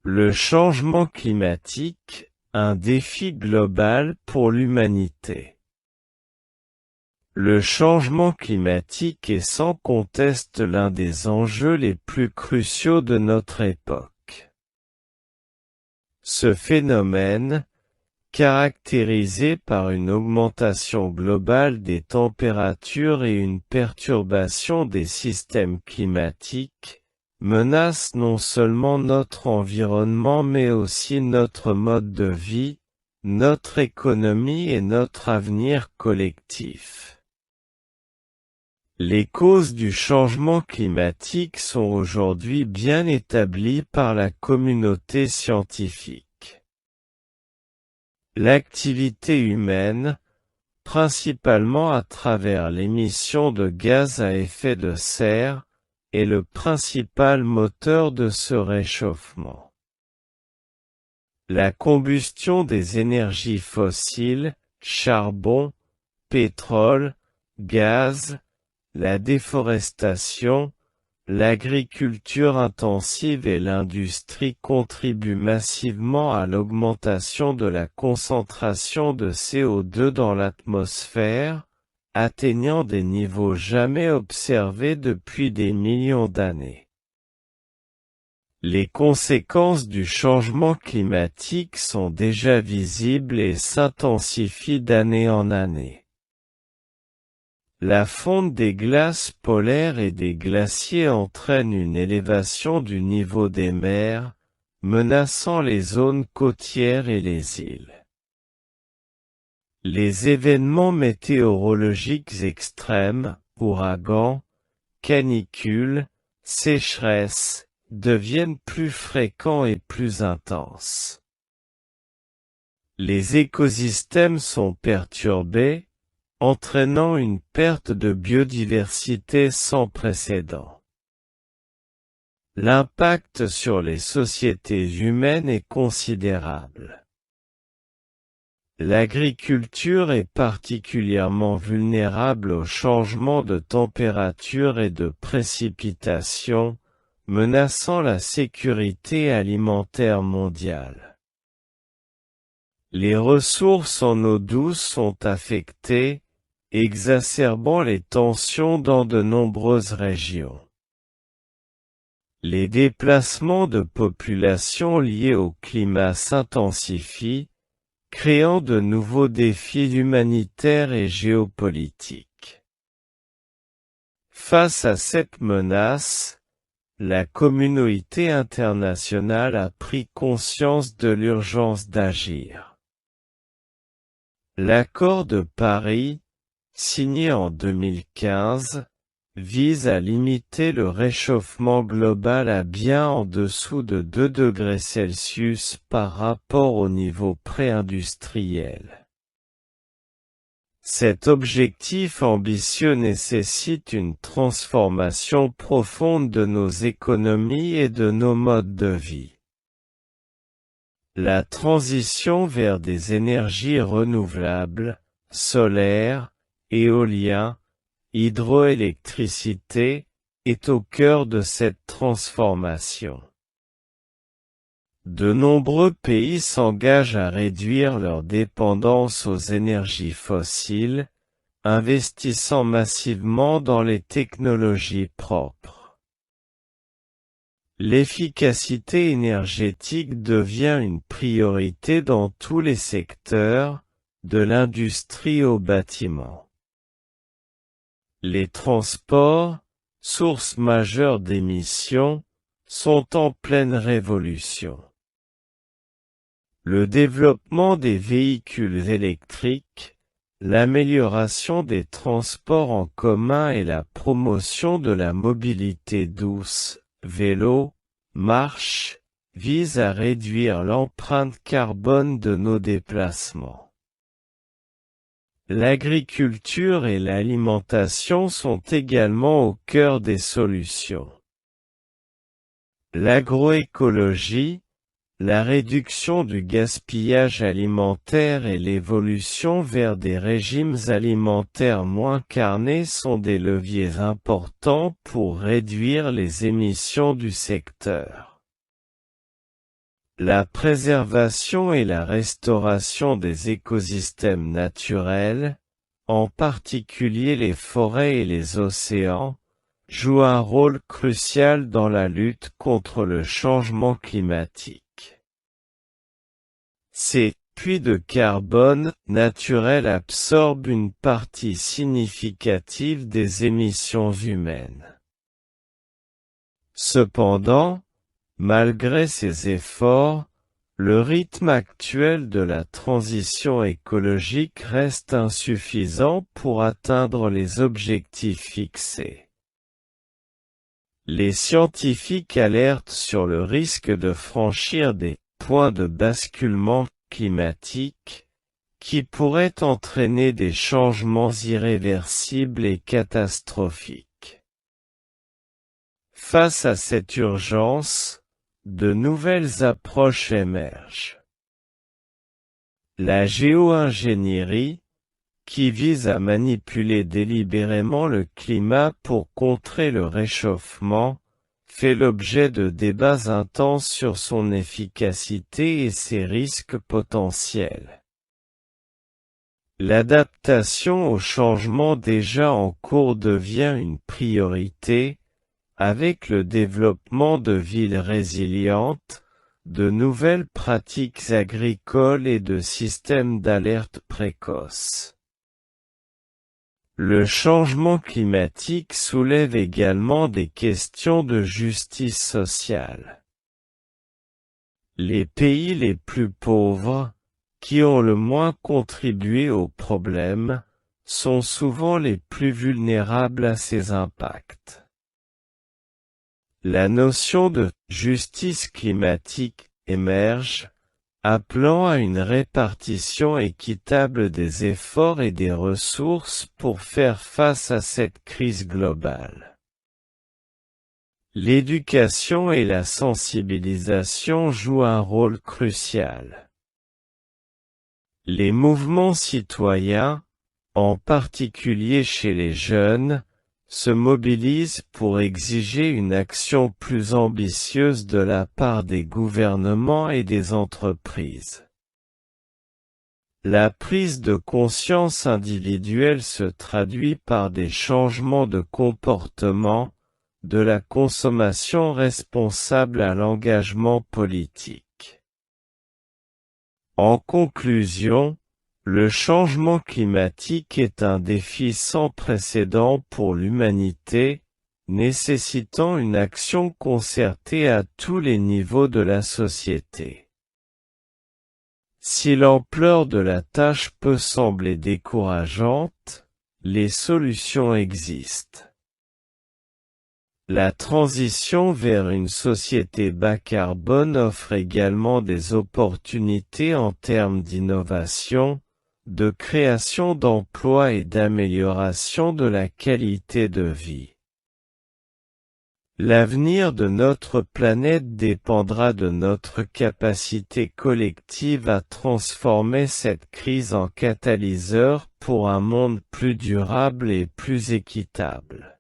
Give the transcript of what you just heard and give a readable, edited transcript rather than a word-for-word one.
Le changement climatique, un défi global pour l'humanité. Le changement climatique est sans conteste l'un des enjeux les plus cruciaux de notre époque. Ce phénomène, caractérisé par une augmentation globale des températures et une perturbation des systèmes climatiques, menace non seulement notre environnement mais aussi notre mode de vie, notre économie et notre avenir collectif. Les causes du changement climatique sont aujourd'hui bien établies par la communauté scientifique. L'activité humaine, principalement à travers l'émission de gaz à effet de serre, est le principal moteur de ce réchauffement. La combustion des énergies fossiles, charbon, pétrole, gaz, la déforestation, l'agriculture intensive et l'industrie contribuent massivement à l'augmentation de la concentration de CO2 dans l'atmosphère, atteignant des niveaux jamais observés depuis des millions d'années. Les conséquences du changement climatique sont déjà visibles et s'intensifient d'année en année. La fonte des glaces polaires et des glaciers entraîne une élévation du niveau des mers, menaçant les zones côtières et les îles. Les événements météorologiques extrêmes, ouragans, canicules, sécheresses, deviennent plus fréquents et plus intenses. Les écosystèmes sont perturbés, entraînant une perte de biodiversité sans précédent. L'impact sur les sociétés humaines est considérable. L'agriculture est particulièrement vulnérable aux changements de température et de précipitations, menaçant la sécurité alimentaire mondiale. Les ressources en eau douce sont affectées, exacerbant les tensions dans de nombreuses régions. Les déplacements de population liés au climat s'intensifient, créant de nouveaux défis humanitaires et géopolitiques. Face à cette menace, la communauté internationale a pris conscience de l'urgence d'agir. L'accord de Paris, signé en 2015, vise à limiter le réchauffement global à bien en dessous de 2 degrés Celsius par rapport au niveau pré-industriel. Cet objectif ambitieux nécessite une transformation profonde de nos économies et de nos modes de vie. La transition vers des énergies renouvelables, solaire, éolien, hydroélectricité, est au cœur de cette transformation. De nombreux pays s'engagent à réduire leur dépendance aux énergies fossiles, investissant massivement dans les technologies propres. L'efficacité énergétique devient une priorité dans tous les secteurs, de l'industrie au bâtiment. Les transports, source majeure d'émissions, sont en pleine révolution. Le développement des véhicules électriques, l'amélioration des transports en commun et la promotion de la mobilité douce, vélo, marche, visent à réduire l'empreinte carbone de nos déplacements. L'agriculture et l'alimentation sont également au cœur des solutions. L'agroécologie, la réduction du gaspillage alimentaire et l'évolution vers des régimes alimentaires moins carnés sont des leviers importants pour réduire les émissions du secteur. la préservation et la restauration des écosystèmes naturels, en particulier les forêts et les océans, jouent un rôle crucial dans la lutte contre le changement climatique. Ces puits de carbone naturels absorbent une partie significative des émissions humaines. Cependant, malgré ces efforts, le rythme actuel de la transition écologique reste insuffisant pour atteindre les objectifs fixés. Les scientifiques alertent sur le risque de franchir des points de basculement climatique qui pourraient entraîner des changements irréversibles et catastrophiques. Face à cette urgence, de nouvelles approches émergent. La géo-ingénierie, qui vise à manipuler délibérément le climat pour contrer le réchauffement, fait l'objet de débats intenses sur son efficacité et ses risques potentiels. L'adaptation au changement déjà en cours devient une priorité, avec le développement de villes résilientes, de nouvelles pratiques agricoles et de systèmes d'alerte précoce. Le changement climatique soulève également des questions de justice sociale. Les pays les plus pauvres, qui ont le moins contribué au problème, sont souvent les plus vulnérables à ces impacts. La notion de justice climatique émerge, appelant à une répartition équitable des efforts et des ressources pour faire face à cette crise globale. L'éducation et la sensibilisation jouent un rôle crucial. Les mouvements citoyens, en particulier chez les jeunes, se mobilisent pour exiger une action plus ambitieuse de la part des gouvernements et des entreprises. La prise de conscience individuelle se traduit par des changements de comportement, de la consommation responsable à l'engagement politique. En conclusion, le changement climatique est un défi sans précédent pour l'humanité, nécessitant une action concertée à tous les niveaux de la société. Si l'ampleur de la tâche peut sembler décourageante, les solutions existent. La transition vers une société bas carbone offre également des opportunités en termes d'innovation, de création d'emplois et d'amélioration de la qualité de vie. L'avenir de notre planète dépendra de notre capacité collective à transformer cette crise en catalyseur pour un monde plus durable et plus équitable.